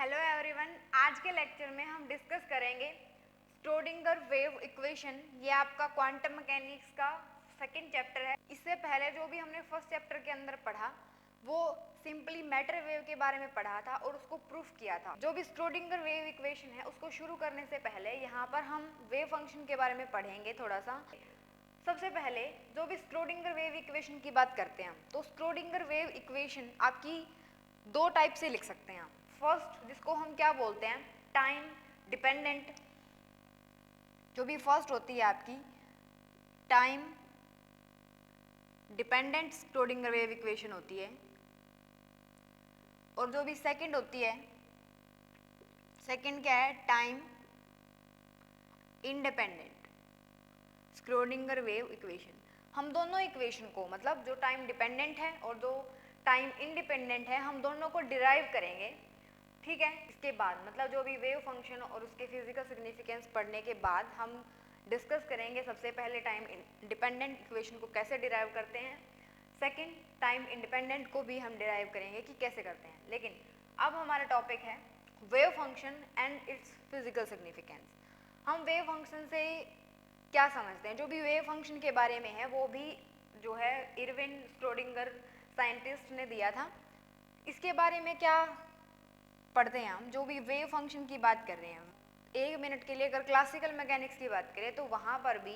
Hello everyone, आज के lecture में हम डिस्कस करेंगे स्क्रोडिंगर वेव इक्वेशन। ये आपका क्वांटम मैकेनिक्स का सेकंड चैप्टर है। इससे पहले जो भी हमने फर्स्ट चैप्टर के अंदर पढ़ा वो सिंपली मैटर वेव के बारे में पढ़ा था और उसको प्रूफ किया था। जो भी स्क्रोडिंगर वेव इक्वेशन है उसको शुरू करने से पहले यहाँ पर हम वेव फंक्शन के बारे में पढ़ेंगे थोड़ा सा। सबसे पहले जो भी स्क्रोडिंगर वेव इक्वेशन की बात करते हैं हम, तो स्क्रोडिंगर वेव इक्वेशन आपकी दो टाइप से लिख सकते हैं। फर्स्ट, जिसको हम क्या बोलते हैं, टाइम डिपेंडेंट, जो भी फर्स्ट होती है आपकी time dependent Schrödinger wave equation होती है, और जो भी सेकंड होती है, सेकंड क्या है, time independent Schrödinger wave equation. हम दोनों इक्वेशन को, मतलब जो टाइम डिपेंडेंट है और जो टाइम इंडिपेंडेंट है, हम दोनों को डिराइव करेंगे। ठीक है, इसके बाद मतलब जो भी वेव फंक्शन और उसके फिजिकल सिग्निफिकेंस पढ़ने के बाद हम डिस्कस करेंगे सबसे पहले टाइम डिपेंडेंट इक्वेशन को कैसे डिराइव करते हैं, सेकंड टाइम इंडिपेंडेंट को भी हम डिराइव करेंगे कि कैसे करते हैं। लेकिन अब हमारा टॉपिक है wave function and it's physical significance. हम वेव फंक्शन से क्या समझते हैं, जो भी वेव फंक्शन के बारे में है वो भी जो है इरविन स्क्रोडिंगर साइंटिस्ट ने दिया था। इसके बारे में क्या पढ़ते हैं हम, जो भी वेव फंक्शन की बात कर रहे हैं, एक मिनट के लिए अगर क्लासिकल मैकेनिक्स की बात करें तो वहाँ पर भी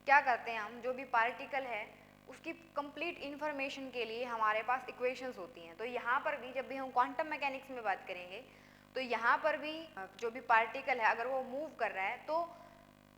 क्या करते हैं हम, जो भी पार्टिकल है उसकी कंप्लीट इन्फॉर्मेशन के लिए हमारे पास इक्वेशंस होती हैं। तो यहाँ पर भी जब भी हम क्वांटम मैकेनिक्स में बात करेंगे तो यहाँ पर भी जो भी पार्टिकल है अगर वो मूव कर रहा है तो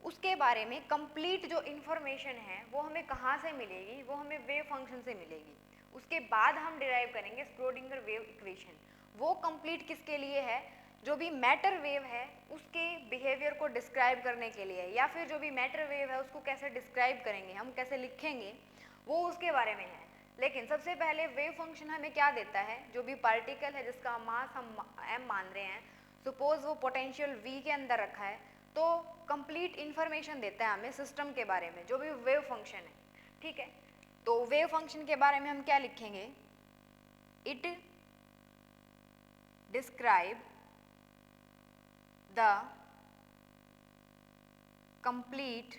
उसके बारे में कंप्लीट जो इन्फॉर्मेशन है वो हमें कहाँ से मिलेगी, वो हमें वेव फंक्शन से मिलेगी। उसके बाद हम डिराइव करेंगे स्क्रोडिंगर वेव इक्वेशन। वो कंप्लीट किसके लिए है, जो भी मैटर वेव है उसके बिहेवियर को डिस्क्राइब करने के लिए, या फिर जो भी मैटर वेव है उसको कैसे डिस्क्राइब करेंगे, हम कैसे लिखेंगे, वो उसके बारे में है। लेकिन सबसे पहले वेव फंक्शन हमें क्या देता है, जो भी पार्टिकल है जिसका मास हम m मान रहे हैं, सपोज वो पोटेंशियल v के अंदर रखा है, तो कंप्लीट इंफॉर्मेशन देता है हमें सिस्टम के बारे में, जो भी वेव फंक्शन है। ठीक है, तो वेव फंक्शन के बारे में हम क्या लिखेंगे, it describe the complete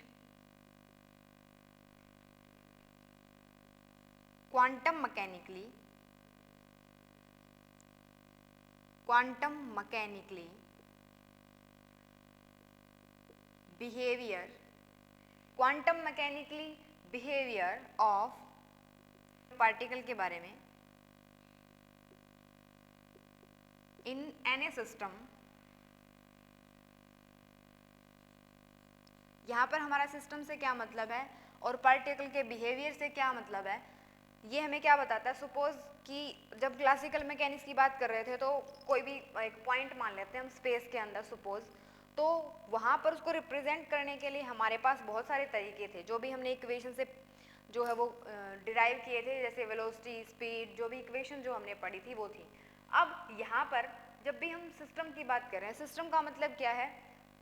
quantum mechanically behaviour of particle के बारे में इन एनी सिस्टम। यहाँ पर हमारा सिस्टम से क्या मतलब है और पार्टिकल के बिहेवियर से क्या मतलब है, ये हमें क्या बताता है। सपोज कि जब क्लासिकल मैकेनिक्स की बात कर रहे थे तो कोई भी एक पॉइंट मान लेते हैं हम स्पेस के अंदर सपोज, तो वहाँ पर उसको रिप्रेजेंट करने के लिए हमारे पास बहुत सारे तरीके थे, जो भी हमने इक्वेशन से जो है वो डिराइव किए थे, जैसे वेलोसिटी, स्पीड, जो भी इक्वेशन जो हमने पढ़ी थी वो थी। अब यहाँ पर जब भी हम सिस्टम की बात कर रहे हैं, सिस्टम का मतलब क्या है,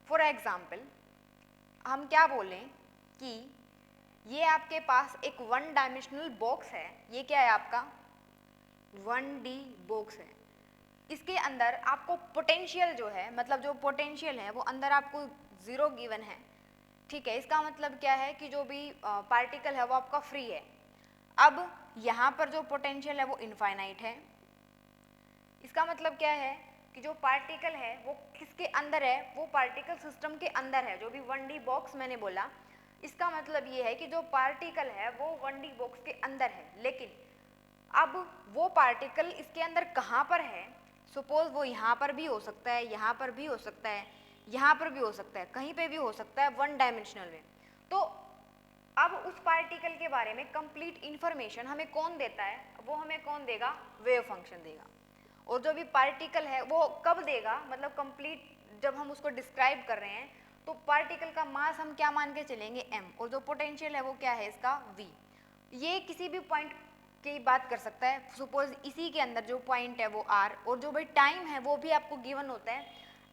फॉर एग्जाम्पल हम क्या बोलें कि ये आपके पास एक वन डायमेंशनल बॉक्स है, ये क्या है आपका 1D बॉक्स है। इसके अंदर आपको पोटेंशियल जो है, मतलब जो पोटेंशियल है वो अंदर आपको 0 गिवन है। ठीक है, इसका मतलब क्या है कि जो भी पार्टिकल है वो आपका फ्री है। अब यहाँ पर जो पोटेंशियल है वो इनफाइनाइट है। इसका मतलब क्या है कि जो पार्टिकल है वो किसके अंदर है, वो पार्टिकल सिस्टम के अंदर है, जो भी 1D बॉक्स मैंने बोला। इसका मतलब ये है कि जो पार्टिकल है वो 1D बॉक्स के अंदर है, लेकिन अब वो पार्टिकल इसके अंदर कहाँ पर है, सपोज वो यहाँ पर भी हो सकता है, यहाँ पर भी हो सकता है, यहाँ पर भी हो सकता है, कहीं पे भी हो सकता है वन डायमेंशनल में। तो अब उस पार्टिकल के बारे में कंप्लीट इंफॉर्मेशन हमें कौन देता है, वो हमें कौन देगा, वेव फंक्शन देगा। और जो भी पार्टिकल है वो कब देगा, मतलब कंप्लीट जब हम उसको डिस्क्राइब कर रहे हैं तो पार्टिकल का मास हम क्या मान के चलेंगे m, और जो पोटेंशियल है वो क्या है इसका v। ये किसी भी पॉइंट की बात कर सकता है, सपोज इसी के अंदर जो पॉइंट है वो r, और जो भी टाइम है वो भी आपको गिवन होता है।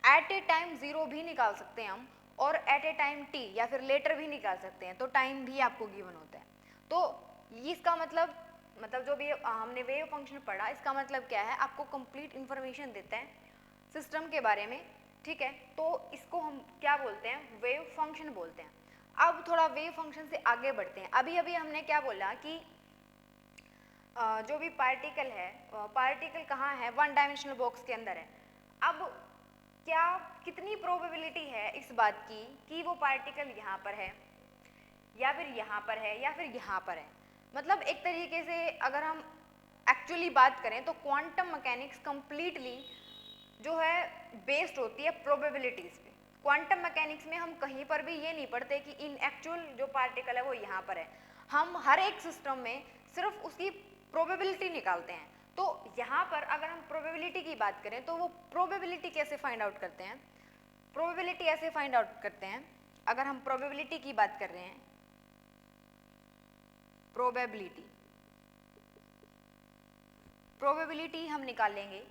एट ए टाइम 0 भी निकाल सकते हैं हम, और एट ए टाइम t या फिर लेटर भी निकाल सकते हैं, तो टाइम भी आपको गिवन होता है। तो इसका मतलब जो भी हमने वेव फंक्शन पढ़ा, इसका मतलब क्या है, आपको कंप्लीट इंफॉर्मेशन देता है सिस्टम के बारे में, ठीक है। तो इसको हम क्या बोलते हैं, वेव फंक्शन बोलते हैं। अब थोड़ा वेव फंक्शन से आगे बढ़ते हैं। अभी अभी हमने क्या बोला कि जो भी पार्टिकल है, पार्टिकल कहाँ है, वन डायमेंशनल बॉक्स के अंदर है। अब क्या कितनी प्रोबेबिलिटी है इस बात की कि वो पार्टिकल यहाँ पर है या फिर यहाँ पर है या फिर यहाँ पर है। मतलब एक तरीके से अगर हम एक्चुअली बात करें तो क्वांटम मैकेनिक्स कंप्लीटली जो है बेस्ड होती है प्रोबेबिलिटीज पे। क्वांटम मैकेनिक्स में हम कहीं पर भी ये नहीं पढ़ते कि इन एक्चुअल जो पार्टिकल है वो यहाँ पर है। हम हर एक सिस्टम में सिर्फ उसकी प्रोबेबिलिटी निकालते हैं। तो यहाँ पर अगर हम प्रोबेबिलिटी की बात करें तो वो प्रोबेबिलिटी कैसे फाइंड आउट करते हैं, प्रोबेबिलिटी ऐसे फाइंड आउट करते हैं। अगर हम प्रोबेबिलिटी की बात कर रहे हैं, प्रोबेबिलिटी हम निकालेंगे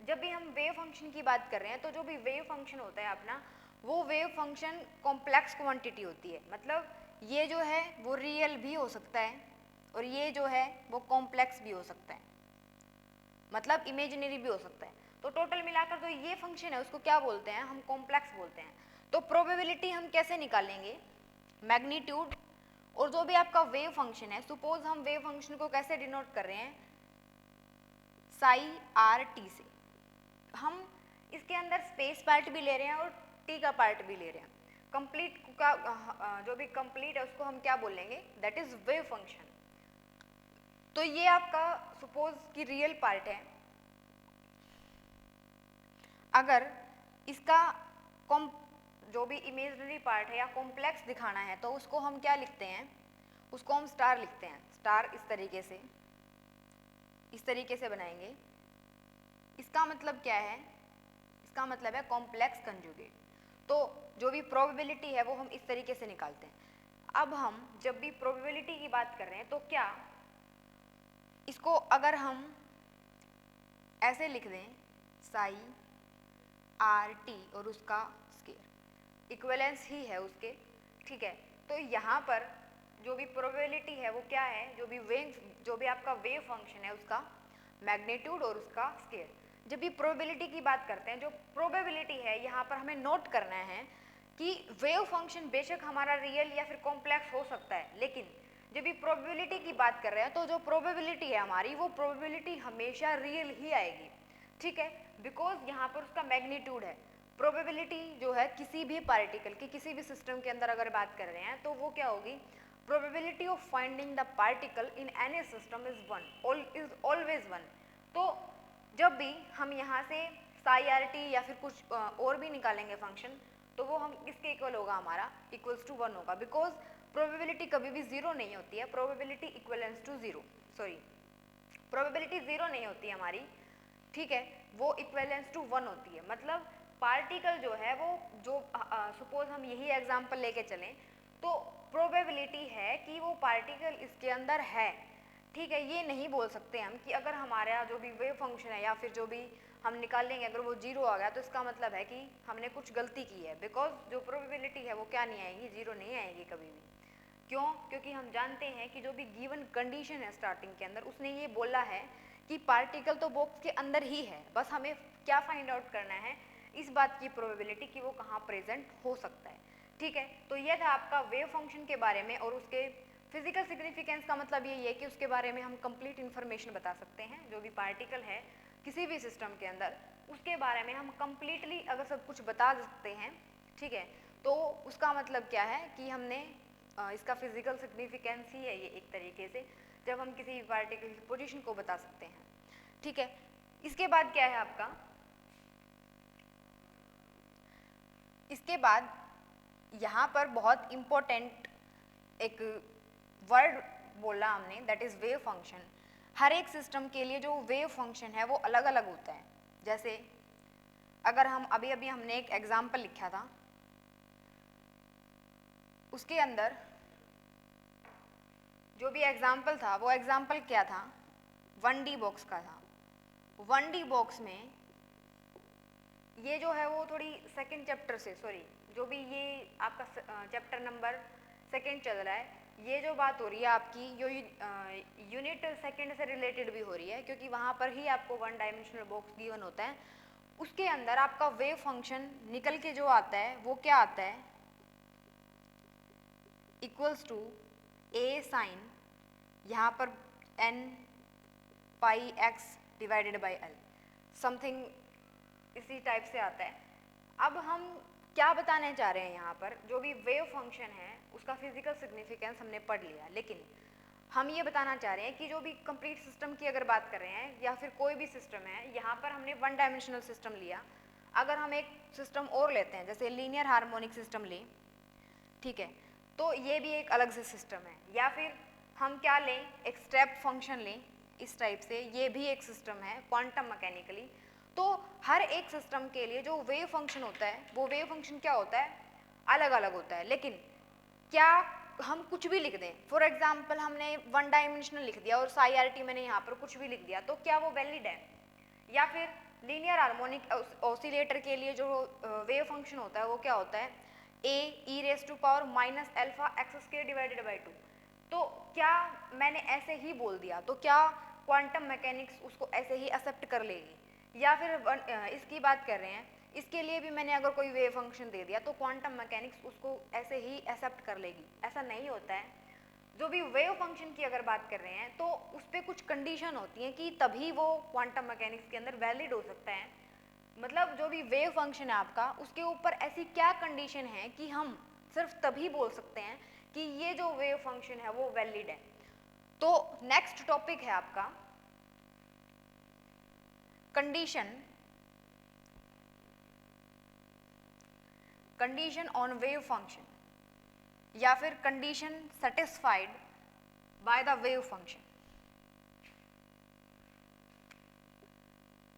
जब भी हम वेव फंक्शन की बात कर रहे हैं। तो जो भी वेव फंक्शन होता है अपना, वो वेव फंक्शन कॉम्प्लेक्स क्वांटिटी होती है। मतलब ये जो है वो रियल भी हो सकता है और ये जो है वो कॉम्प्लेक्स भी हो सकता है, मतलब इमेजिनरी भी हो सकता है। तो टोटल मिलाकर जो ये फंक्शन है उसको क्या बोलते हैं, हम कॉम्प्लेक्स बोलते हैं। तो प्रोबेबिलिटी हम कैसे निकालेंगे, मैग्नीट्यूड और जो भी आपका वेव फंक्शन है, सपोज हम वेव फंक्शन को कैसे डिनोट कर रहे हैं, साई आर टी से। हम इसके अंदर स्पेस पार्ट भी ले रहे हैं और टी का पार्ट भी ले रहे हैं। कंप्लीट का जो भी कंप्लीट है उसको हम क्या बोलेंगे, दैट इज वेव फंक्शन। तो ये आपका सपोज कि रियल पार्ट है। अगर इसका जो भी इमेजिनरी पार्ट है या कॉम्प्लेक्स दिखाना है तो उसको हम क्या लिखते हैं, उसको हम स्टार लिखते हैं। स्टार इस तरीके से बनाएंगे। इसका मतलब क्या है, इसका मतलब है कॉम्प्लेक्स कंजुगेट। तो जो भी प्रोबेबिलिटी है वो हम इस तरीके से निकालते हैं। अब हम जब भी प्रोबेबिलिटी की बात कर रहे हैं तो क्या इसको अगर हम ऐसे लिख दें, साई आर टी और उसका स्केयर इक्विवेलेंस ही है उसके, ठीक है। तो यहाँ पर जो भी प्रोबेबिलिटी है वो क्या है, जो भी आपका वेव फंक्शन है उसका मैग्नीट्यूड और उसका स्केयर। जब भी प्रोबेबिलिटी की बात करते हैं, जो प्रोबेबिलिटी है यहाँ पर हमें नोट करना है कि वेव फंक्शन बेशक हमारा रियल या फिर कॉम्प्लेक्स हो सकता है, लेकिन जब भी प्रोबेबिलिटी की बात कर रहे हैं तो जो प्रोबेबिलिटी है हमारी, वो प्रोबेबिलिटी हमेशा रियल ही आएगी, ठीक है। बिकॉज यहाँ पर उसका मैग्नीट्यूड है। प्रोबेबिलिटी जो है किसी भी पार्टिकल की किसी भी सिस्टम के अंदर अगर बात कर रहे हैं तो वो क्या होगी, probability of finding the particle in any system is always one. तो जब भी हम यहाँ से साई आर टी या फिर कुछ और भी निकालेंगे फंक्शन, तो वो हम किसके इक्वल होगा, हमारा इक्वल्स टू 1 होगा। बिकॉज प्रोबेबिलिटी कभी भी जीरो नहीं होती है, probability equals to zero, probability zero नहीं होती हमारी, ठीक है, वो इक्वलेंस टू 1 होती है। मतलब पार्टिकल जो है वो जो सपोज हम यही एग्जांपल लेके चलें तो प्रोबेबिलिटी है कि वो पार्टिकल इसके अंदर है, ठीक है। ये नहीं बोल सकते हम कि अगर हमारा जो भी वेव फंक्शन है या फिर जो भी हम निकालेंगे अगर वो जीरो आ गया तो इसका मतलब है कि हमने कुछ गलती की है। बिकॉज जो प्रोबेबिलिटी है वो क्या नहीं आएगी, जीरो नहीं आएगी कभी भी। क्यों, क्योंकि हम जानते हैं कि जो भी गिवन कंडीशन है स्टार्टिंग के अंदर, उसने ये बोला है कि पार्टिकल तो बॉक्स के अंदर ही है, बस हमें क्या फाइंड आउट करना है, इस बात की प्रोबेबिलिटी कि वो कहाँ प्रेजेंट हो सकता है, ठीक है। तो ये था आपका वेव फंक्शन के बारे में। और उसके फिजिकल सिग्निफिकेंस का मतलब यही है कि उसके बारे में हम कंप्लीट इन्फॉर्मेशन बता सकते हैं। जो भी पार्टिकल है किसी भी सिस्टम के अंदर, उसके बारे में हम कंप्लीटली अगर सब कुछ बता सकते हैं, ठीक है, तो उसका मतलब क्या है कि हमने इसका फिजिकल सिग्निफिकेंस ही है ये एक तरीके से, जब हम किसी भी पार्टिकल की पोजीशन को बता सकते हैं, ठीक है। इसके बाद क्या है आपका, इसके बाद यहाँ पर बहुत इम्पोर्टेंट एक वर्ड बोला हमने, दैट इज वेव फंक्शन। हर एक सिस्टम के लिए जो वेव फंक्शन है वो अलग अलग होता है। जैसे अगर हम अभी अभी हमने एक एग्जाम्पल लिखा था, उसके अंदर जो भी एग्जाम्पल था वो एग्जाम्पल क्या था, 1D बॉक्स का था। 1D बॉक्स में ये जो है वो थोड़ी सेकंड चैप्टर से, जो भी ये आपका चैप्टर नंबर 2 चल रहा है, ये जो बात हो रही है आपकी यूनिट सेकंड से रिलेटेड भी हो रही है, क्योंकि वहाँ पर ही आपको 1 डायमेंशनल बॉक्स गिवन होता है उसके अंदर आपका वेव फंक्शन निकल के जो आता है वो क्या आता है, इक्वल्स टू ए साइन यहाँ पर n pi x divided by l, something इसी टाइप से आता है। अब हम क्या बताने चाह रहे हैं यहाँ पर, जो भी वेव फंक्शन है उसका फिजिकल सिग्निफिकेंस हमने पढ़ लिया, लेकिन हम ये बताना चाह रहे हैं कि जो भी कंप्लीट सिस्टम की अगर बात कर रहे हैं या फिर कोई भी सिस्टम है, यहाँ पर हमने वन डायमेंशनल सिस्टम लिया, अगर हम एक सिस्टम और लेते हैं जैसे लीनियर हार्मोनिक सिस्टम लें, ठीक है, तो ये भी एक अलग से सिस्टम है, या फिर हम क्या लें, एक स्टेप फंक्शन लें इस टाइप से, ये भी एक सिस्टम है क्वांटम मैकेनिकली। तो हर एक सिस्टम के लिए जो वेव फंक्शन होता है वो वेव फंक्शन क्या होता है, अलग अलग होता है। लेकिन क्या हम कुछ भी लिख दें, फॉर एग्जाम्पल हमने वन डायमेंशनल लिख दिया और साई आर टी मैंने यहाँ पर कुछ भी लिख दिया, तो क्या वो वैलिड है? या फिर लीनियर हार्मोनिक ऑसिलेटर के लिए जो वेव फंक्शन होता है वो क्या होता है, A e raise to power minus alpha x square divided by 2। तो क्या मैंने ऐसे ही बोल दिया तो क्या क्वांटम मैकेनिक्स उसको ऐसे ही एक्सेप्ट कर लेगी? या फिर इसकी बात कर रहे हैं, इसके लिए भी मैंने अगर कोई वेव फंक्शन दे दिया तो क्वांटम मैकेनिक्स उसको ऐसे ही एक्सेप्ट कर लेगी? ऐसा नहीं होता है। जो भी वेव फंक्शन की अगर बात कर रहे हैं तो उस पर कुछ कंडीशन होती हैं कि तभी वो क्वांटम मैकेनिक्स के अंदर वैलिड हो सकता है। मतलब जो भी वेव फंक्शन है आपका, उसके ऊपर ऐसी क्या कंडीशन है कि हम सिर्फ तभी बोल सकते हैं कि ये जो वेव फंक्शन है वो वैलिड है। तो नेक्स्ट टॉपिक है आपका कंडीशन ऑन वेव फंक्शन या फिर condition satisfied by the wave function.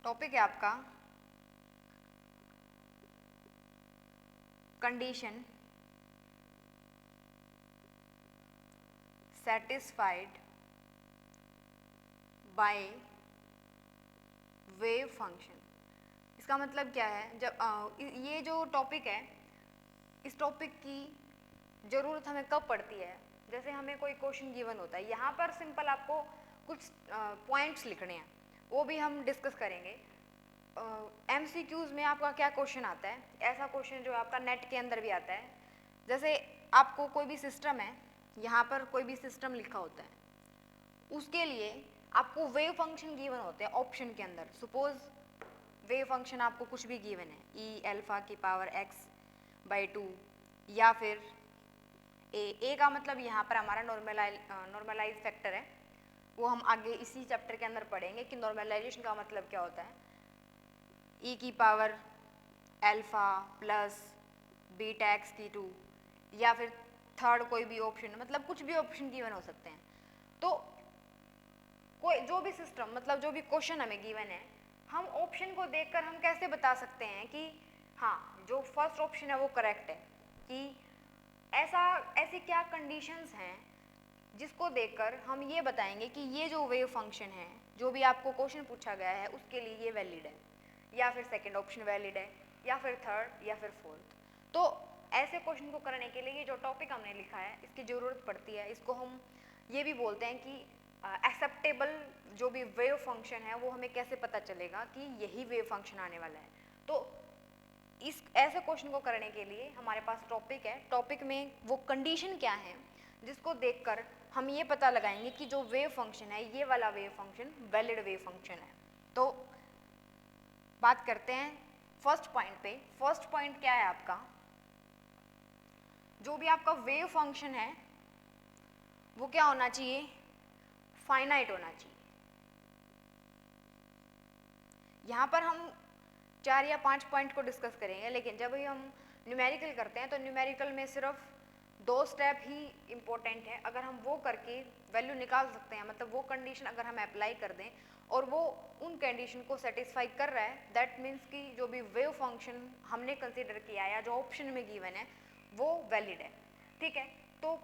Topic है आपका condition satisfied by wave function. इसका मतलब क्या है, जब ये जो टॉपिक है, इस टॉपिक की ज़रूरत हमें कब पड़ती है, जैसे हमें कोई क्वेश्चन गिवन होता है, यहाँ पर सिंपल आपको कुछ पॉइंट्स लिखने हैं, वो भी हम डिस्कस करेंगे। MCQs में आपका क्या क्वेश्चन आता है, ऐसा क्वेश्चन जो आपका नेट के अंदर भी आता है, जैसे आपको कोई भी सिस्टम है, यहाँ पर कोई भी सिस्टम लिखा होता है, उसके लिए आपको वेव फंक्शन गिवन होते हैं ऑप्शन के अंदर। सपोज वेव फंक्शन आपको कुछ भी गिवन है, ई एल्फा की पावर x बाई 2, या फिर ए का मतलब यहाँ पर हमारा नॉर्मलाइज फैक्टर है, वो हम आगे इसी चैप्टर के अंदर पढ़ेंगे कि नॉर्मलाइजेशन का मतलब क्या होता है। ई की power alpha plus beta x की 2, या फिर थर्ड कोई भी ऑप्शन, मतलब कुछ भी ऑप्शन गिवन हो सकते हैं। तो कोई जो भी सिस्टम, मतलब जो भी क्वेश्चन हमें गिवन है, हम ऑप्शन को देखकर हम कैसे बता सकते हैं कि हाँ जो फर्स्ट ऑप्शन है वो करेक्ट है, कि ऐसी क्या कंडीशंस हैं जिसको देखकर हम ये बताएंगे कि ये जो वेव फंक्शन है, जो भी आपको क्वेश्चन पूछा गया है उसके लिए ये वैलिड है, या फिर सेकंड ऑप्शन वैलिड है, या फिर थर्ड, या फिर फोर्थ। तो ऐसे क्वेश्चन को करने के लिए ये जो टॉपिक हमने लिखा है इसकी ज़रूरत पड़ती है। इसको हम ये भी बोलते हैं कि एक्सेप्टेबल जो भी वेव फंक्शन है वो हमें कैसे पता चलेगा कि यही वेव फंक्शन आने वाला है। तो इस ऐसे क्वेश्चन को करने के लिए हमारे पास टॉपिक है, टॉपिक में वो कंडीशन क्या है जिसको देखकर हम ये पता लगाएंगे कि जो वेव फंक्शन है, ये वाला wave function valid wave function है। तो बात करते हैं फर्स्ट पॉइंट पे। फर्स्ट पॉइंट क्या है आपका, जो भी आपका वेव फंक्शन है वो क्या होना चाहिए, फाइनाइट होना चाहिए। यहाँ पर हम 4 या 5 पॉइंट को डिस्कस करेंगे, लेकिन जब भी हम न्यूमेरिकल करते हैं तो न्यूमेरिकल में सिर्फ 2 स्टेप ही इम्पोर्टेंट है। अगर हम वो करके वैल्यू निकाल सकते हैं, मतलब वो कंडीशन अगर हम अप्लाई कर दें और वो उन कंडीशन को सेटिस्फाई कर रहा है, दैट मीन्स कि जो भी वेव फंक्शन हमने कंसीडर किया या जो ऑप्शन में गिवन है वो वैलिड है। ठीक है, तो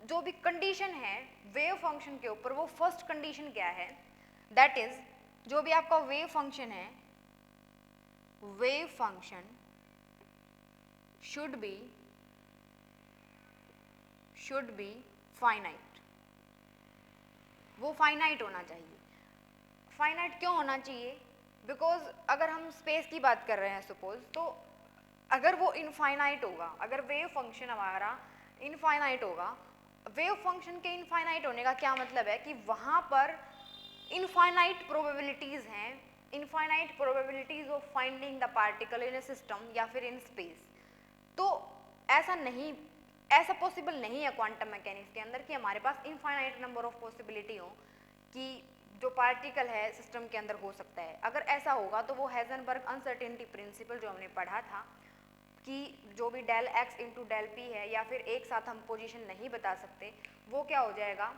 जो भी कंडीशन है वेव फंक्शन के ऊपर, वो फर्स्ट कंडीशन क्या है, दैट इज जो भी आपका वेव फंक्शन है, wave function should be finite. वो फाइनाइट होना चाहिए। फाइनाइट क्यों होना चाहिए, बिकॉज अगर हम स्पेस की बात कर रहे हैं सपोज, तो अगर वो इनफाइनाइट होगा, अगर वेव फंक्शन हमारा इनफाइनाइट होगा, वेव फंक्शन के इनफाइनाइट होने का क्या मतलब है कि वहाँ पर इनफाइनाइट प्रोबेबिलिटीज़ हैं, infinite probabilities of finding the particle in A system या फिर इन स्पेस। तो ऐसा पॉसिबल नहीं है क्वांटम मैकेनिक्स के अंदर कि हमारे पास इनफाइनाइट नंबर ऑफ पॉसिबिलिटी हो कि जो पार्टिकल है सिस्टम के अंदर हो सकता है। अगर ऐसा होगा तो वो हेजनबर्ग अनसर्टेनिटी प्रिंसिपल जो हमने पढ़ा था कि जो भी del x into del P है या फिर एक साथ हम पोजीशन नहीं बता सकते, वो क्या हो जाएगा,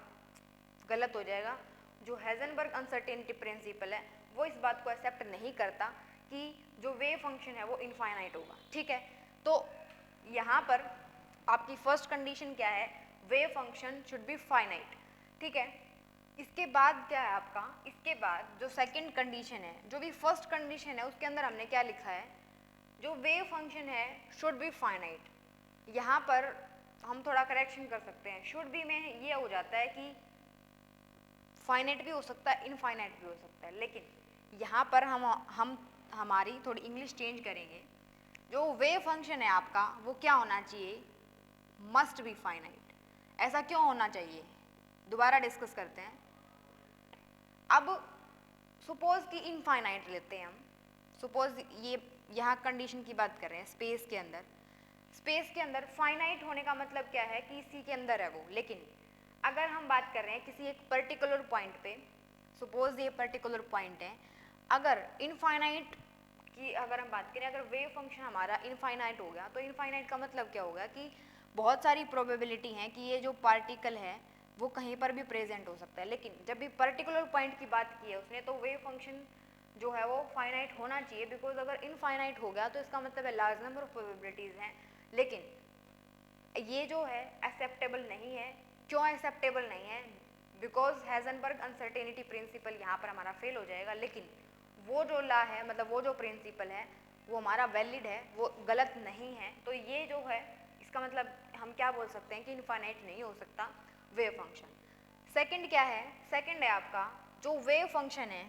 गलत हो जाएगा। जो हेजनबर्ग अनसर्टेनिटी प्रिंसिपल है वो इस बात को एक्सेप्ट नहीं करता कि जो वेव फंक्शन है वो इनफाइनाइट होगा। ठीक है, तो यहाँ पर आपकी फर्स्ट कंडीशन क्या है, wave function should be finite. ठीक है, इसके बाद क्या है आपका, इसके बाद जो सेकंड कंडीशन है, जो भी फर्स्ट कंडीशन है उसके अंदर हमने क्या लिखा है, जो वेव फंक्शन है शुड बी फाइनाइट। यहाँ पर हम थोड़ा करेक्शन कर सकते हैं, शुड बी में ये हो जाता है कि फाइनाइट भी हो सकता है, इनफाइनाइट भी हो सकता है, लेकिन यहाँ पर हम हमारी थोड़ी इंग्लिश चेंज करेंगे। जो वेव फंक्शन है आपका वो क्या होना चाहिए, मस्ट बी फाइनाइट। ऐसा क्यों होना चाहिए, दोबारा डिस्कस करते हैं। अब सपोज कि इनफाइनाइट लेते हैं हम, सपोज ये यहाँ कंडीशन की बात कर रहे हैं स्पेस के अंदर। स्पेस के अंदर फाइनाइट होने का मतलब क्या है कि इसी के अंदर है वो, लेकिन अगर हम बात कर रहे हैं किसी एक पर्टिकुलर पॉइंट पे, सपोज ये पर्टिकुलर पॉइंट है, अगर इनफाइनाइट की अगर हम बात करें, अगर वेव फंक्शन हमारा इनफाइनाइट हो गया तो इनफाइनाइट का मतलब क्या होगा कि बहुत सारी प्रोबेबिलिटी है कि ये जो पार्टिकल है वो कहीं पर भी प्रेजेंट हो सकता है। लेकिन जब भी पर्टिकुलर पॉइंट की बात की है उसने, तो वेव फंक्शन जो है वो फाइनाइट होना चाहिए, बिकॉज अगर इनफाइनाइट हो गया तो इसका मतलब है लार्ज नंबर ऑफ प्रोबेबिलिटीज हैं। लेकिन ये जो है एक्सेप्टेबल नहीं है। क्यों एक्सेप्टेबल नहीं है, बिकॉज हेजनबर्ग अनसर्टेनिटी प्रिंसिपल यहाँ पर हमारा फेल हो जाएगा। लेकिन वो जो लॉ है, मतलब वो जो प्रिंसिपल है वो हमारा वैलिड है, वो गलत नहीं है। तो ये जो है इसका मतलब हम क्या बोल सकते हैं कि इनफाइनाइट नहीं हो सकता वेव फंक्शन। सेकंड क्या है, सेकंड है आपका जो वेव फंक्शन है,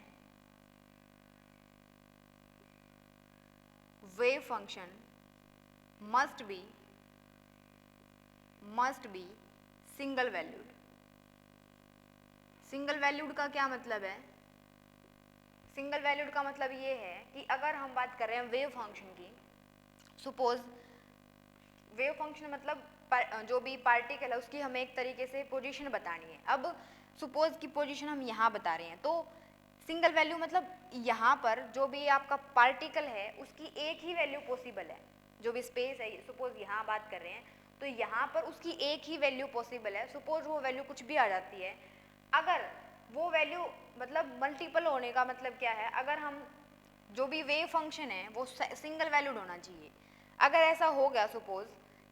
wave function must B single valued. Single valued का क्या मतलब है, सिंगल वैल्यूड का मतलब ये है कि अगर हम बात कर रहे हैं वेव फंक्शन की, सपोज वेव फंक्शन मतलब जो भी पार्टिकल है उसकी हमें एक तरीके से पोजीशन बतानी है। अब सपोज की पोजीशन हम यहाँ बता रहे हैं, तो सिंगल वैल्यू मतलब यहाँ पर जो भी आपका पार्टिकल है उसकी एक ही वैल्यू पॉसिबल है। जो भी स्पेस है, सपोज यहाँ बात कर रहे हैं तो यहाँ पर उसकी एक ही वैल्यू पॉसिबल है। सपोज वो वैल्यू कुछ भी आ जाती है, अगर वो वैल्यू मतलब मल्टीपल होने का मतलब क्या है, अगर हम जो भी वेव फंक्शन है वो सिंगल वैल्यूड होना चाहिए। अगर ऐसा हो गया सपोज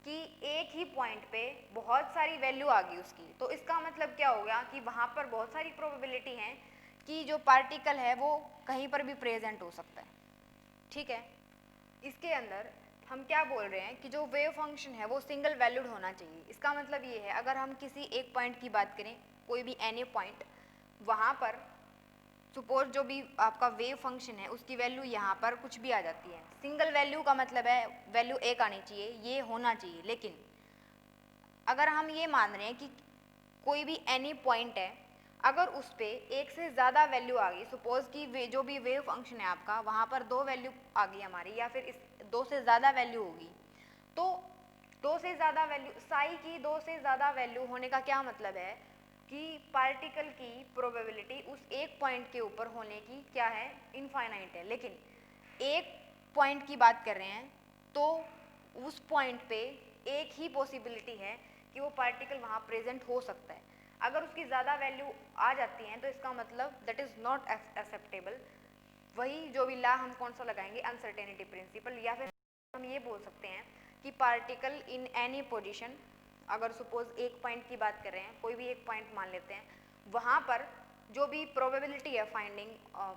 कि एक ही पॉइंट पे बहुत सारी वैल्यू आ गई उसकी, तो इसका मतलब क्या हो गया कि वहाँ पर बहुत सारी प्रोबेबिलिटी है कि जो पार्टिकल है वो कहीं पर भी प्रेजेंट हो सकता है। ठीक है, इसके अंदर हम क्या बोल रहे हैं कि जो वेव फंक्शन है वो सिंगल वैल्यूड होना चाहिए। इसका मतलब ये है, अगर हम किसी एक पॉइंट की बात करें, कोई भी एनी पॉइंट, वहाँ पर सपोज जो भी आपका वेव फंक्शन है उसकी वैल्यू यहाँ पर कुछ भी आ जाती है। सिंगल वैल्यू का मतलब है वैल्यू एक आनी चाहिए, ये होना चाहिए। लेकिन अगर हम ये मान रहे हैं कि कोई भी एनी पॉइंट है, अगर उस पर एक से ज़्यादा वैल्यू आ गई, सपोज कि जो भी वेव फंक्शन है आपका वहाँ पर दो वैल्यू आ गई हमारी, या फिर इस दो से ज़्यादा वैल्यू होगी, तो दो से ज़्यादा वैल्यू, साई की दो से ज़्यादा वैल्यू होने का क्या मतलब है कि पार्टिकल की प्रोबेबिलिटी उस एक पॉइंट के ऊपर होने की क्या है, इनफाइनाइट है। लेकिन एक पॉइंट की बात कर रहे हैं तो उस पॉइंट पे एक ही पॉसिबिलिटी है कि वो पार्टिकल वहाँ प्रेजेंट हो सकता है। अगर उसकी ज़्यादा वैल्यू आ जाती है तो इसका मतलब दैट इज़ नॉट एक्सेप्टेबल। वही जो भी ला हम कौन सा लगाएंगे, अनसर्टेनिटी प्रिंसिपल, या फिर हम ये बोल सकते हैं कि पार्टिकल इन एनी पोजीशन, अगर सपोज एक पॉइंट की बात कर रहे हैं, कोई भी एक पॉइंट मान लेते हैं, वहाँ पर जो भी प्रोबेबिलिटी है finding,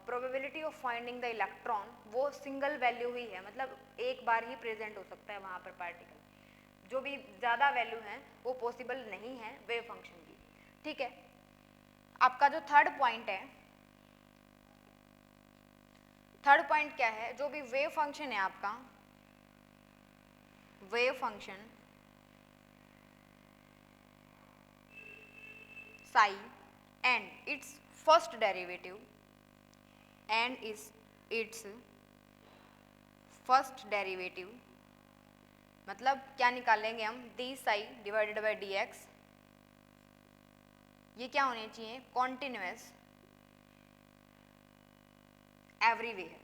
probability of finding the electron, वो सिंगल वैल्यू ही है, मतलब एक बार ही प्रेजेंट हो सकता है वहाँ पर पार्टिकल। जो भी ज़्यादा वैल्यू है वो पॉसिबल नहीं है वेव फंक्शन की। ठीक है, आपका जो थर्ड पॉइंट है, थर्ड पॉइंट क्या है, जो भी वेव फंक्शन है आपका, wave function psi and its first derivative and its first derivative, मतलब क्या निकालेंगे हम, D psi divided by d x, ये क्या होने चाहिए, कॉन्टिन्यूअस एवरीवेयर,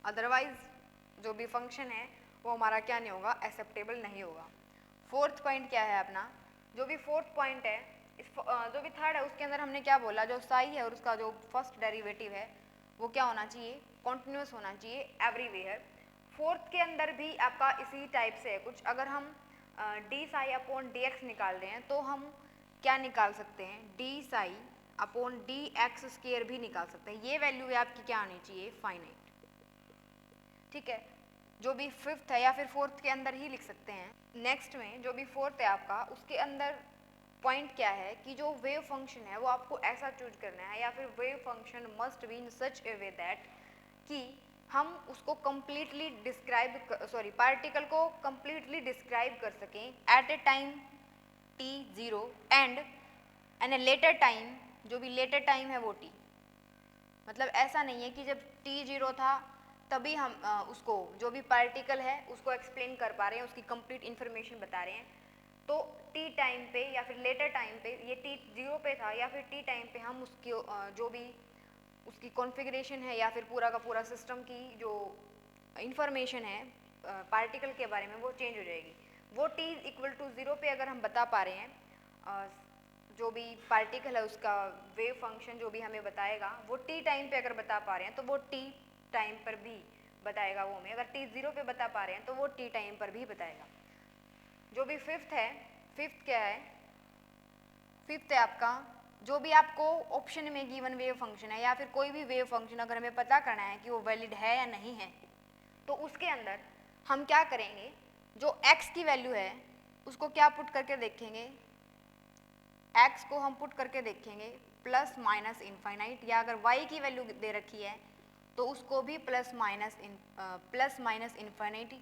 अदरवाइज जो भी फंक्शन है वो हमारा क्या नहीं होगा, एक्सेप्टेबल नहीं होगा। फोर्थ पॉइंट क्या है अपना, जो भी फोर्थ पॉइंट है जो भी थर्ड है उसके अंदर हमने क्या बोला, जो साई है और उसका जो फर्स्ट डेरिवेटिव है वो क्या होना चाहिए, कॉन्टिन्यूस होना चाहिए एवरीवेयर। फोर्थ के अंदर भी आपका इसी टाइप से है कुछ, अगर हम D psi upon d x निकाल रहे हैं तो हम क्या निकाल सकते हैं, d psi upon d x square भी निकाल सकते हैं। ये वैल्यू है आपकी क्या आनी चाहिए, फाइनाइट। ठीक है, जो भी फिफ्थ है या फिर फोर्थ के अंदर ही लिख सकते हैं। नेक्स्ट में जो भी फोर्थ है आपका, उसके अंदर पॉइंट क्या है कि जो वेव फंक्शन है वो आपको ऐसा चूज करना है, या फिर wave function must be in such a way that कि हम उसको कंप्लीटली डिस्क्राइब पार्टिकल को कंप्लीटली डिस्क्राइब कर सकें at a time t 0 and a later time, जो भी लेटर टाइम है वो t, मतलब ऐसा नहीं है कि जब t 0 था तभी हम उसको जो भी पार्टिकल है उसको एक्सप्लेन कर पा रहे हैं, उसकी कंप्लीट इन्फॉर्मेशन बता रहे हैं। तो t टाइम पे या फिर लेटर टाइम पे, ये t 0 पे था या फिर t टाइम पे हम उसकी जो भी उसकी कॉन्फ़िगरेशन है या फिर पूरा का पूरा सिस्टम की जो इंफॉर्मेशन है पार्टिकल के बारे में वो चेंज हो जाएगी। वो t इक्वल टू 0 पे अगर हम बता पा रहे हैं जो भी पार्टिकल है उसका वेव फंक्शन जो भी हमें बताएगा, वो t टाइम पे अगर बता पा रहे हैं तो वो t टाइम पर भी बताएगा वो हमें, अगर t 0 पे बता पा रहे हैं तो वो t टाइम पर भी बताएगा। जो भी फिफ्थ है, फिफ्थ क्या है, फिफ्थ है आपका जो भी आपको ऑप्शन में गिवन वेव फंक्शन है या फिर कोई भी वेव फंक्शन अगर हमें पता करना है कि वो वैलिड है या नहीं है, तो उसके अंदर हम क्या करेंगे, जो x की वैल्यू है उसको क्या पुट करके देखेंगे, x को हम पुट करके देखेंगे प्लस माइनस इनफाइनाइट, या अगर y की वैल्यू दे रखी है तो उसको भी प्लस माइनस इनफाइनाइट,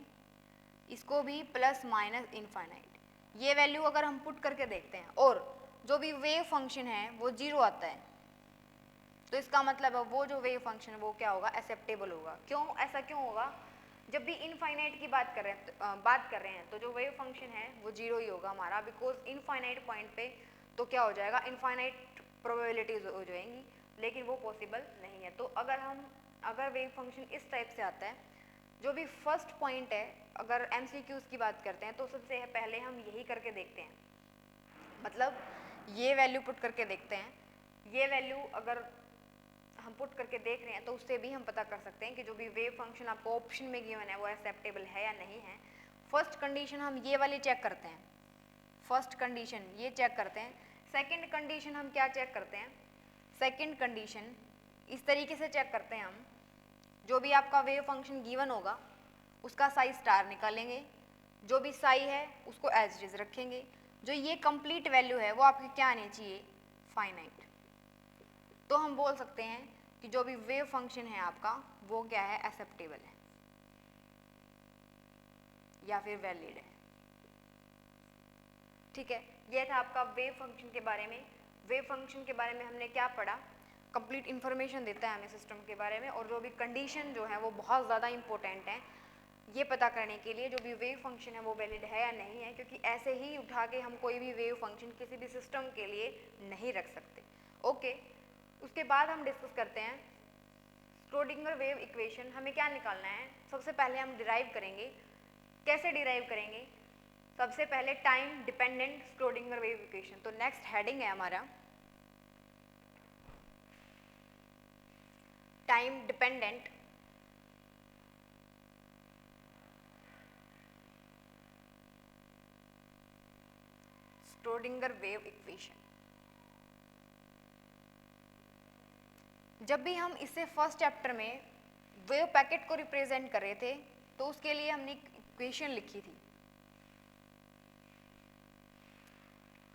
इसको भी प्लस माइनस इनफाइनाइट। ये वैल्यू अगर हम पुट करके देखते हैं और जो भी वेव फंक्शन है वो 0 आता है, तो इसका मतलब है वो जो वेव फंक्शन है वो क्या होगा, एक्सेप्टेबल होगा। क्यों, ऐसा क्यों होगा, जब भी इनफाइनाइट की बात कर रहे हैं तो जो वेव फंक्शन है वो 0 ही होगा हमारा, बिकॉज इनफाइनाइट पॉइंट पे तो क्या हो जाएगा, इनफाइनाइट प्रोबेबिलिटीज हो जाएंगी, लेकिन वो पॉसिबल नहीं है। तो अगर वेव फंक्शन इस टाइप से आता है, जो भी फर्स्ट पॉइंट है, अगर एमसीक्यूज की बात करते हैं तो सबसे पहले हम यही करके देखते हैं, मतलब ये वैल्यू पुट करके देखते हैं। ये वैल्यू अगर हम पुट करके देख रहे हैं तो उससे भी हम पता कर सकते हैं कि जो भी वेव फंक्शन आपको ऑप्शन में गिवन है वो एक्सेप्टेबल है या नहीं है। फर्स्ट कंडीशन हम ये वाली चेक करते हैं, फर्स्ट कंडीशन ये चेक करते हैं। सेकंड कंडीशन हम क्या चेक करते हैं, सेकंड कंडीशन इस तरीके से चेक करते हैं हम, जो भी आपका वेव फंक्शन गिवन होगा उसका साई स्टार निकालेंगे, जो भी साई है उसको एज इट इज रखेंगे, जो ये कंप्लीट वैल्यू है वो आपकी क्या आनी चाहिए, फाइनाइट। तो हम बोल सकते हैं कि जो भी वेव फंक्शन है आपका वो क्या है, एक्सेप्टेबल है या फिर वैलिड है। ठीक है, ये था आपका वेव फंक्शन के बारे में। वेव फंक्शन के बारे में हमने क्या पढ़ा, कंप्लीट इन्फॉर्मेशन देता है हमें सिस्टम के बारे में, और जो भी कंडीशन जो है वो बहुत ज़्यादा इंपॉर्टेंट है ये पता करने के लिए जो भी वेव फंक्शन है वो वैलिड है या नहीं है, क्योंकि ऐसे ही उठा के हम कोई भी वेव फंक्शन किसी भी सिस्टम के लिए नहीं रख सकते। ओके, उसके बाद हम डिस्कस करते हैं श्रोडिंगर वेव इक्वेशन। हमें क्या निकालना है, सबसे पहले हम डिराइव करेंगे। कैसे डिराइव करेंगे, सबसे पहले time dependent Schrodinger wave equation. तो नेक्स्ट हेडिंग है हमारा time dependent Schrodinger wave equation. जब भी हम इससे फर्स्ट चैप्टर में वेव पैकेट को रिप्रेजेंट कर रहे थे तो उसके लिए हमने इक्वेशन लिखी थी।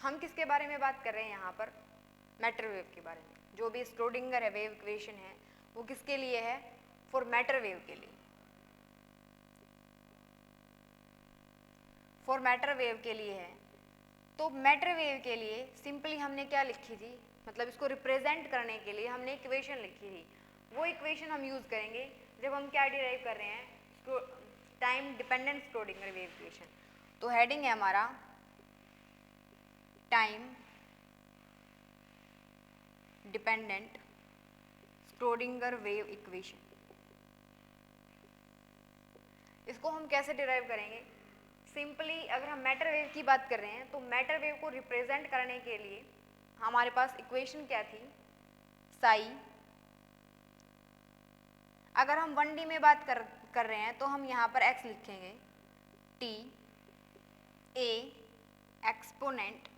हम किसके बारे में बात कर रहे हैं यहाँ पर, मैटर वेव के बारे में। जो भी स्क्रोडिंगर है वेव इक्वेशन है वो किसके लिए है, फॉर मैटर वेव के लिए। फॉर मैटर वेव के लिए है। तो मैटर वेव के लिए सिंपली हमने क्या लिखी थी, मतलब इसको रिप्रेजेंट करने के लिए हमने इक्वेशन लिखी थी। वो इक्वेशन हम यूज करेंगे जब हम क्या डिराइव कर रहे हैं, time dependent Schrödinger wave equation. तो हेडिंग है हमारा time dependent Schrödinger wave equation. इसको हम कैसे डिराइव करेंगे, सिंपली अगर हम मैटर वेव की बात कर रहे हैं तो मैटर वेव को रिप्रेजेंट करने के लिए हमारे पास इक्वेशन क्या थी, साई। अगर हम 1D में बात कर रहे हैं तो हम यहाँ पर x लिखेंगे, t a एक्सपोनेंट।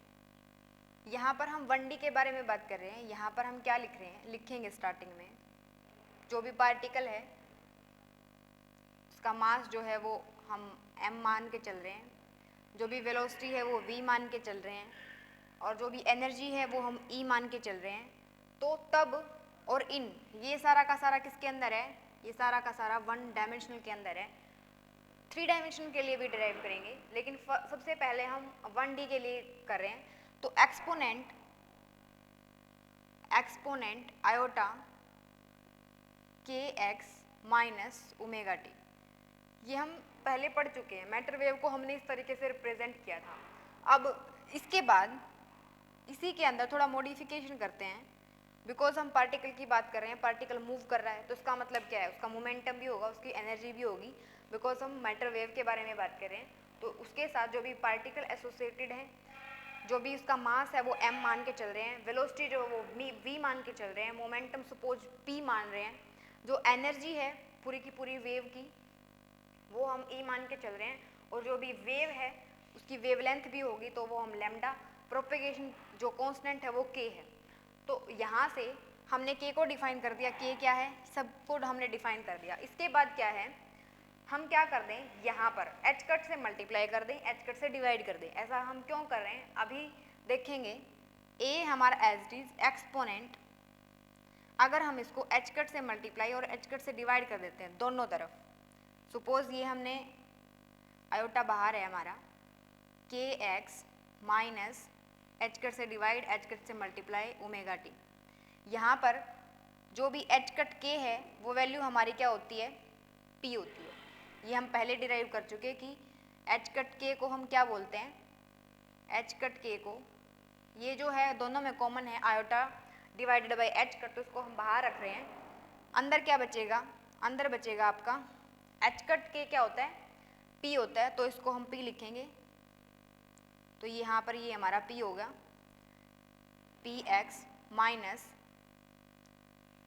यहाँ पर हम 1D के बारे में बात कर रहे हैं, यहाँ पर हम क्या लिख रहे हैं, लिखेंगे स्टार्टिंग में जो भी पार्टिकल है उसका मास जो है वो हम m मान के चल रहे हैं, जो भी वेलोसिटी है वो v मान के चल रहे हैं, और जो भी एनर्जी है वो हम E मान के चल रहे हैं। तो तब और इन ये सारा का सारा किसके अंदर है, ये सारा का सारा 1 डायमेंशनल के अंदर है। 3 डायमेंशन के लिए भी डिराइव करेंगे, लेकिन सबसे पहले हम 1D के लिए कर रहे हैं। तो एक्सपोनेंट आयोटा के एक्स माइनस ओमेगा टी, ये हम पहले पढ़ चुके हैं। मैटर वेव को हमने इस तरीके से रिप्रेजेंट किया था। अब इसके बाद इसी के अंदर थोड़ा मॉडिफिकेशन करते हैं, बिकॉज हम पार्टिकल की बात कर रहे हैं, पार्टिकल मूव कर रहा है तो इसका मतलब क्या है, उसका मोमेंटम भी होगा, उसकी एनर्जी भी होगी, बिकॉज हम मैटर वेव के बारे में बात कर रहे हैं। तो उसके साथ जो भी पार्टिकल एसोसिएटेड हैं, जो भी उसका मास है वो m मान के चल रहे हैं, वेलोसिटी जो वो v मान के चल रहे हैं, मोमेंटम सपोज p मान रहे हैं, जो एनर्जी है पूरी की पूरी वेव की वो हम E मान के चल रहे हैं, और जो भी वेव है उसकी वेवलेंथ भी होगी तो वो हम लैम्डा, प्रोपेगेशन जो कांस्टेंट है वो k है। तो यहाँ से हमने k को डिफाइन कर दिया, k क्या है, सबको हमने डिफाइन कर दिया। इसके बाद क्या है, हम क्या कर दें, यहाँ पर h कट से मल्टीप्लाई कर दें, h कट से डिवाइड कर दें। ऐसा हम क्यों कर रहे हैं अभी देखेंगे। a हमारा एज इट इज एक्सपोनेंट, अगर हम इसको h कट से मल्टीप्लाई और h कट से डिवाइड कर देते हैं दोनों तरफ, सपोज ये हमने आयोटा बाहर है हमारा, के एक्स माइनस एच कट से डिवाइड, एच कट से मल्टीप्लाई ओमेगा टी। यहाँ पर जो भी एच कट के है वो वैल्यू हमारी क्या होती है, पी होती है। ये हम पहले डिराइव कर चुके कि एच कट के को हम क्या बोलते हैं, एच कट के को, ये जो है दोनों में कॉमन है iota divided by h cut, तो इसको हम बाहर रख रहे हैं। अंदर क्या बचेगा, अंदर बचेगा आपका एच कट के क्या होता है, पी होता है, तो इसको हम पी लिखेंगे। तो यहाँ पर ये हमारा पी होगा, P x minus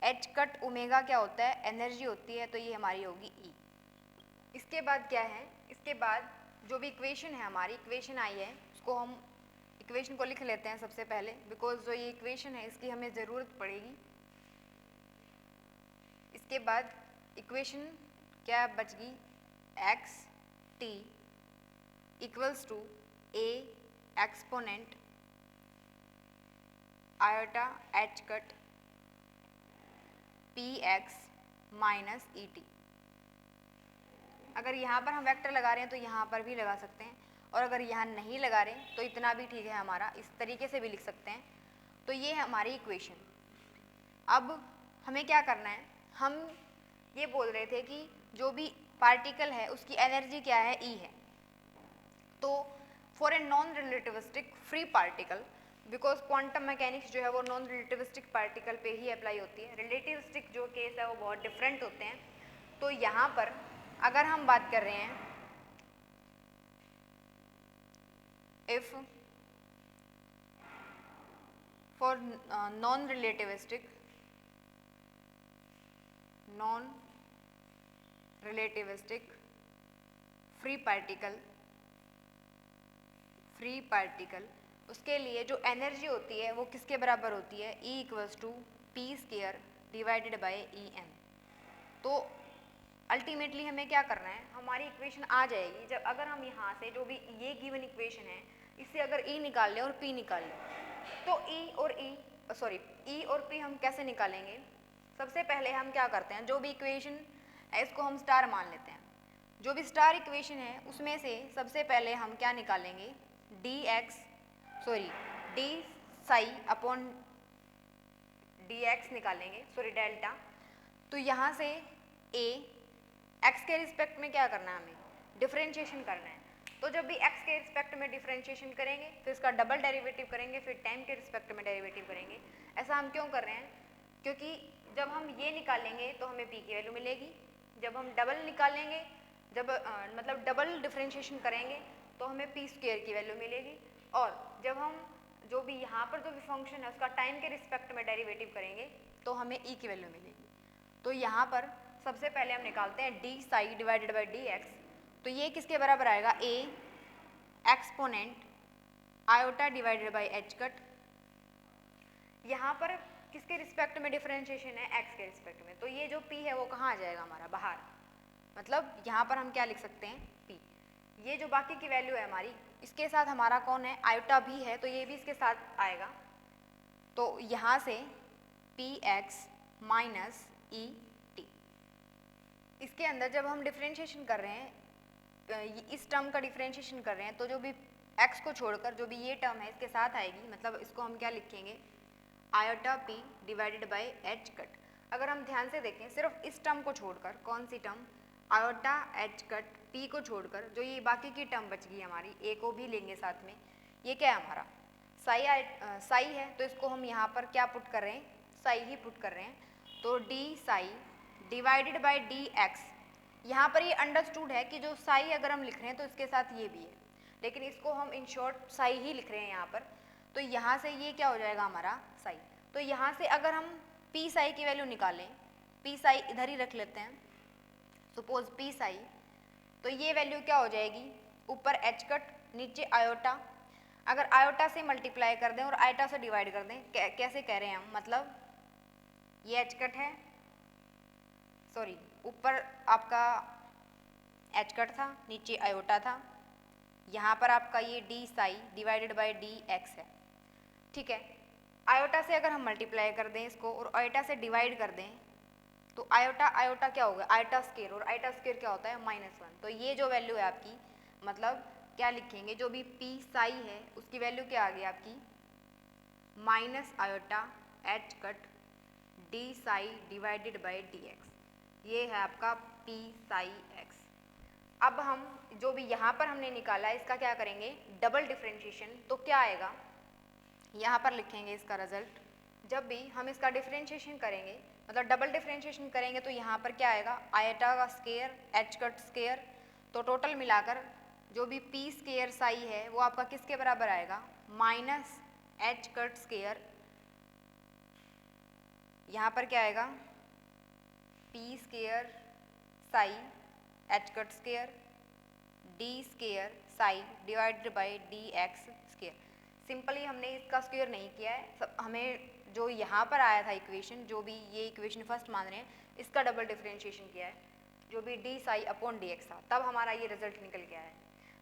h cut omega क्या होता है, एनर्जी होती है, तो ये हमारी होगी ई। इसके बाद क्या है, इसके बाद जो भी इक्वेशन है हमारी, इक्वेशन आई है उसको हम इक्वेशन को लिख लेते हैं सबसे पहले, बिकॉज जो ये इक्वेशन है इसकी हमें ज़रूरत पड़ेगी। इसके बाद इक्वेशन क्या बच गई, x t equals to a exponent iota h cut p x minus E t. अगर यहाँ पर हम वेक्टर लगा रहे हैं तो यहाँ पर भी लगा सकते हैं, और अगर यहाँ नहीं लगा रहे तो इतना भी ठीक है हमारा, इस तरीके से भी लिख सकते हैं। तो ये है हमारी इक्वेशन। अब हमें क्या करना है, हम ये बोल रहे थे कि जो भी पार्टिकल है उसकी एनर्जी क्या है, ई है। तो for a non relativistic free particle, because quantum mechanics जो है वो नॉन रिलेटिविस्टिक पार्टिकल पे ही अप्लाई होती है, रिलेटिविस्टिक जो केस है वो बहुत डिफरेंट होते हैं। तो यहाँ पर अगर हम बात कर रहे हैं, if for non relativistic free particle, उसके लिए जो एनर्जी होती है वो किसके बराबर होती है, E equals to p square divided by E N. तो अल्टीमेटली हमें क्या करना है, हमारी इक्वेशन आ जाएगी जब अगर हम यहाँ से जो भी ये गिवन इक्वेशन है इससे अगर E निकाल लें और P निकाल लें, तो E और E ई और पी हम कैसे निकालेंगे? सबसे पहले हम क्या करते हैं, जो भी इक्वेशन है इसको हम स्टार मान लेते हैं। जो भी स्टार इक्वेशन है उसमें से सबसे पहले हम क्या निकालेंगे, D psi upon d x निकालेंगे, डेल्टा। तो यहाँ से ए एक्स के रिस्पेक्ट में क्या करना है, हमें डिफरेंशिएशन करना है। तो जब भी एक्स के रिस्पेक्ट में डिफरेंशिएशन करेंगे फिर इसका डबल डेरिवेटिव करेंगे, फिर टाइम के रिस्पेक्ट में डेरिवेटिव करेंगे। ऐसा हम क्यों कर रहे हैं? क्योंकि जब हम ये निकालेंगे तो हमें पी की वैल्यू मिलेगी, जब हम डबल निकालेंगे, जब मतलब डबल डिफरेंशिएशन करेंगे तो हमें पी स्क्वायर की वैल्यू मिलेगी, और जब हम जो भी यहाँ पर जो भी फंक्शन है उसका टाइम के रिस्पेक्ट में डेरिवेटिव करेंगे तो हमें ई की वैल्यू मिलेगी। तो यहाँ पर सबसे पहले हम निकालते हैं d psi divided by d x. तो ये किसके बराबर आएगा, A exponent iota divided by h cut. यहाँ पर किसके रिस्पेक्ट में डिफरेंशिएशन है, एक्स के रिस्पेक्ट में। तो ये जो पी है वो कहाँ आ जाएगा हमारा, बाहर। मतलब यहाँ पर हम क्या लिख सकते हैं, पी। ये जो बाकी की वैल्यू है हमारी, इसके साथ हमारा कौन है, आयोटा भी है, तो ये भी इसके साथ आएगा। तो यहाँ से P x minus E T. इसके अंदर जब हम डिफरेंशिएशन कर रहे हैं, इस टर्म का डिफरेंशिएशन कर रहे हैं, तो जो भी x को छोड़कर जो भी ये टर्म है इसके साथ आएगी। मतलब इसको हम क्या लिखेंगे, iota p divided by h cut. अगर हम ध्यान से देखें, सिर्फ इस टर्म को छोड़कर, कौन सी term, iota h cut p को छोड़कर जो ये बाकी की टर्म बच गई हमारी, a को भी लेंगे साथ में, ये क्या है हमारा साई है। तो इसको हम यहाँ पर क्या पुट कर रहे हैं, साई ही पुट कर रहे हैं। तो D psi divided by D x. यहाँ पर ये अंडरस्टूड है कि जो साई अगर हम लिख रहे हैं तो इसके साथ ये भी है, लेकिन इसको हम इन शॉर्ट साई ही लिख रहे हैं यहाँ पर। तो यहाँ से ये क्या हो जाएगा हमारा साई। तो यहाँ से अगर हम पी साई की वैल्यू निकालें, पी साई इधर ही रख लेते हैं, सपोज पी साई, तो ये वैल्यू क्या हो जाएगी, ऊपर एच कट नीचे आयोटा। अगर आयोटा से मल्टीप्लाई कर दें और आयोटा से डिवाइड कर दें, कैसे कह रहे हैं हम, मतलब ये एच कट है, सॉरी ऊपर आपका एच कट था, नीचे आयोटा था, यहाँ पर आपका ये D psi divided by D x है, ठीक है। आयोटा से अगर हम मल्टीप्लाई कर दें इसको और आयोटा से डिवाइड कर दें, तो आयोटा आयोटा क्या होगा, आयोटा स्क्वायर, और आयोटा स्क्वायर क्या होता है, -1। तो ये जो वैल्यू है आपकी, मतलब क्या लिखेंगे, जो भी पी साई है उसकी वैल्यू क्या आ गई आपकी, minus iota h cut d psi divided by d x. ये है आपका पी साई एक्स। अब हम जो भी यहाँ पर हमने निकाला है इसका क्या करेंगे, डबल डिफरेंशिएशन। तो क्या आएगा, यहाँ पर लिखेंगे इसका रिजल्ट। जब भी हम इसका डिफरेंशिएशन करेंगे, मतलब डबल डिफरेंशिएशन करेंगे, तो यहाँ पर क्या आएगा, आयोटा का स्क्वायर एच कट स्क्वायर। तो टोटल मिलाकर जो भी पी स्क्वायर साई है वो आपका किसके बराबर आएगा, माइनस एच कट स्क्वायर। यहाँ पर क्या आएगा, P square Sai H cut square D square Sai divided by d x square. Simply हमने इसका स्क्वायर नहीं किया है, हमें जो यहाँ पर आया था इक्वेशन, जो भी ये इक्वेशन फर्स्ट मान रहे हैं, इसका डबल डिफरेंशिएशन किया है, जो भी D psi upon d x था, तब हमारा ये रिजल्ट निकल गया है।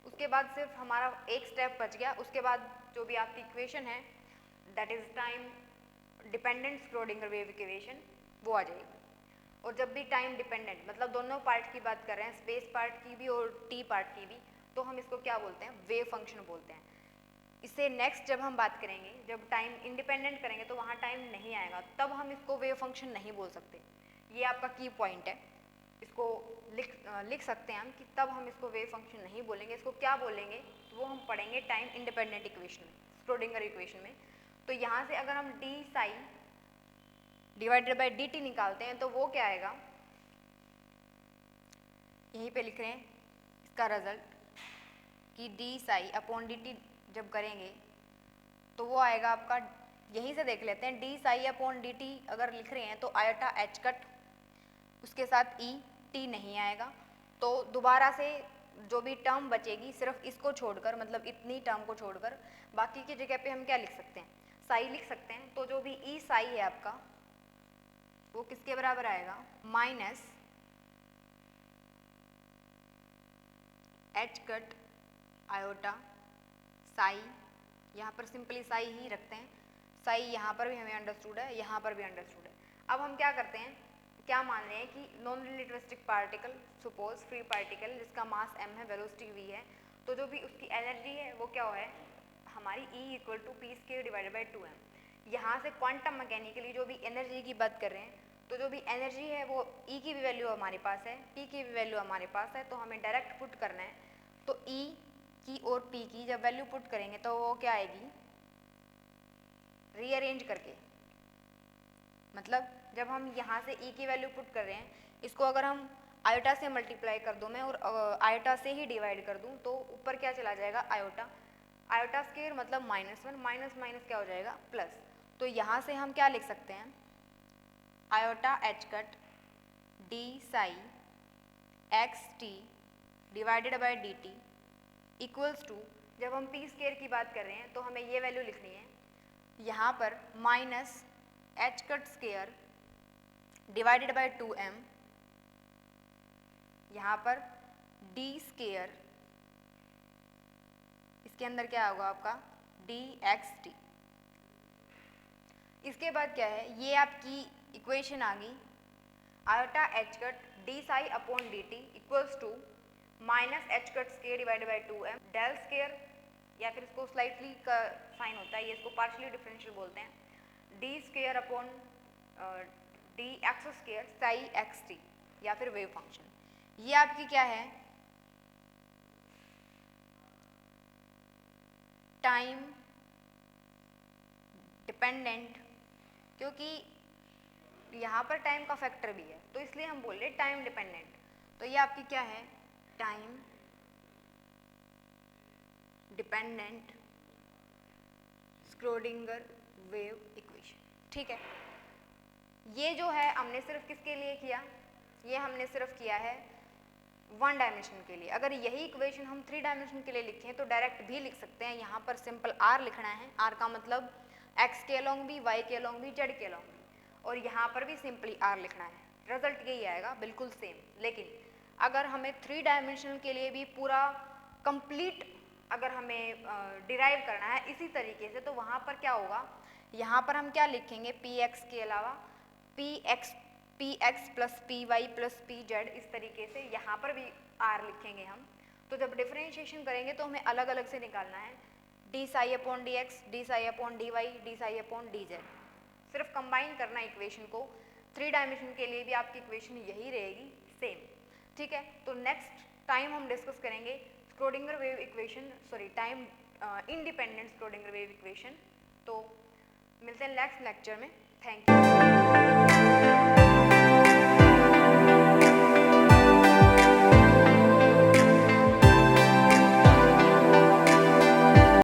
उसके बाद सिर्फ हमारा एक स्टेप बच गया। उसके बाद जो भी आपकी इक्वेशन है, that is time dependent Schrödinger wave equation, वो आ जाएगी। और जब भी टाइम डिपेंडेंट, मतलब दोनों पार्ट की बात कर रहे हैं, स्पेस पार्ट की भी और टी पार्ट की भी, तो हम इसको क्या बोलते हैं, वेव फंक्शन बोलते हैं। इससे नेक्स्ट जब हम बात करेंगे, जब टाइम इंडिपेंडेंट करेंगे तो वहाँ टाइम नहीं आएगा, तब हम इसको वेव फंक्शन नहीं बोल सकते। ये आपका की पॉइंट है, इसको लिख सकते हैं हम कि तब हम इसको वेव फंक्शन नहीं बोलेंगे। इसको क्या बोलेंगे, तो वो हम पढ़ेंगे टाइम इंडिपेंडेंट इक्वेशन में, स्क्रोडिंगर इक्वेशन में। तो यहाँ से अगर हम D psi divided by d T निकालते हैं तो वो क्या आएगा, यहीं पे लिख रहे हैं इसका रिजल्ट, कि D psi upon d T जब करेंगे तो वो आएगा आपका, यहीं से देख लेते हैं, d psi upon d T अगर लिख रहे हैं तो आयोटा एच कट, उसके साथ ई टी नहीं आएगा। तो दोबारा से जो भी टर्म बचेगी सिर्फ इसको छोड़कर, मतलब इतनी टर्म को छोड़कर, बाकी की जगह पे हम क्या लिख सकते हैं, साई लिख सकते हैं। तो जो भी ई साई है आपका वो किसके बराबर आएगा, minus h cut iota Sai, यहाँ पर सिंपली साई ही रखते हैं, साई यहाँ पर भी हमें अंडरस्टूड है, यहाँ पर भी अंडरस्टूड है। अब हम क्या करते हैं, क्या मान रहे हैं कि non relativistic particle, suppose free particle जिसका मास m है, वेलोसिटी v है, तो जो भी उसकी एनर्जी है वो क्या है हमारी E equal to p square divided by 2m। यहाँ से क्वांटम मैकेनिकली जो भी एनर्जी की बात कर रहे हैं, तो जो भी एनर्जी है वो E की भी वैल्यू हमारे पास है, P की भी वैल्यू हमारे पास है, तो हमें डायरेक्ट पुट करना है। तो E की और P की जब वैल्यू पुट करेंगे तो वो क्या आएगी, रीअरेंज करके, मतलब जब हम यहाँ से E की वैल्यू पुट कर रहे हैं, इसको अगर हम आयोटा से मल्टीप्लाई कर दूँ मैं और आयोटा से ही डिवाइड कर दूँ, तो ऊपर क्या चला जाएगा आयोटा, आयोटा स्क्वायर मतलब -1, माइनस माइनस क्या हो जाएगा प्लस। तो यहाँ से हम क्या लिख सकते हैं, iota h cut d psi x t divided by d t equals to, जब हम पी स्क्वायर की बात कर रहे हैं तो हमें ये वैल्यू लिखनी है, यहाँ पर minus h cut square divided by 2m, यहाँ पर डी स्क्वायर, इसके अंदर क्या होगा आपका डी एक्स टी। इसके बाद क्या है, ये आपकी इक्वेशन आ गई, iota h cut d psi upon d t equals to minus h cut square divided by 2m del square, या फिर इसको स्लाइटली का साइन होता है, ये इसको पार्शियली डिफरेंशियल बोलते हैं, D square upon d x square Sai x T, या फिर वेव फंक्शन। ये आपकी क्या है, टाइम डिपेंडेंट, क्योंकि यहाँ पर टाइम का फैक्टर भी है तो इसलिए हम बोल रहे टाइम डिपेंडेंट। तो ये आपकी क्या है, time dependent Schrödinger wave equation. ठीक है, ये जो है हमने सिर्फ किसके लिए किया, ये हमने सिर्फ किया है 1 डायमेंशन के लिए। अगर यही इक्वेशन हम 3 डायमेंशन के लिए लिखें तो डायरेक्ट भी लिख सकते हैं, यहाँ पर सिंपल r लिखना है, r का मतलब x के अलोंग भी, y के अलोंग भी, z के अलोंग भी, और यहाँ पर भी सिंपली r लिखना है, रिजल्ट यही आएगा बिल्कुल सेम। लेकिन अगर हमें 3 डायमेंशन के लिए भी पूरा कंप्लीट अगर हमें डिराइव करना है इसी तरीके से, तो वहाँ पर क्या होगा, यहाँ पर हम क्या लिखेंगे, px के अलावा px plus py plus pz, इस तरीके से यहाँ पर भी r लिखेंगे हम। तो जब डिफरेंशिएशन करेंगे तो हमें अलग अलग से निकालना है, d psi upon d x, d psi upon d y, d psi upon d z, सिर्फ कंबाइन करना है इक्वेशन को। 3 डायमेंशन के लिए भी आपकी इक्वेशन यही रहेगी सेम। ठीक है, तो नेक्स्ट टाइम हम डिस्कस करेंगे Schrödinger wave equation, sorry time independent Schrödinger wave equation. तो मिलते हैं नेक्स्ट लेक्चर में, थैंक यू।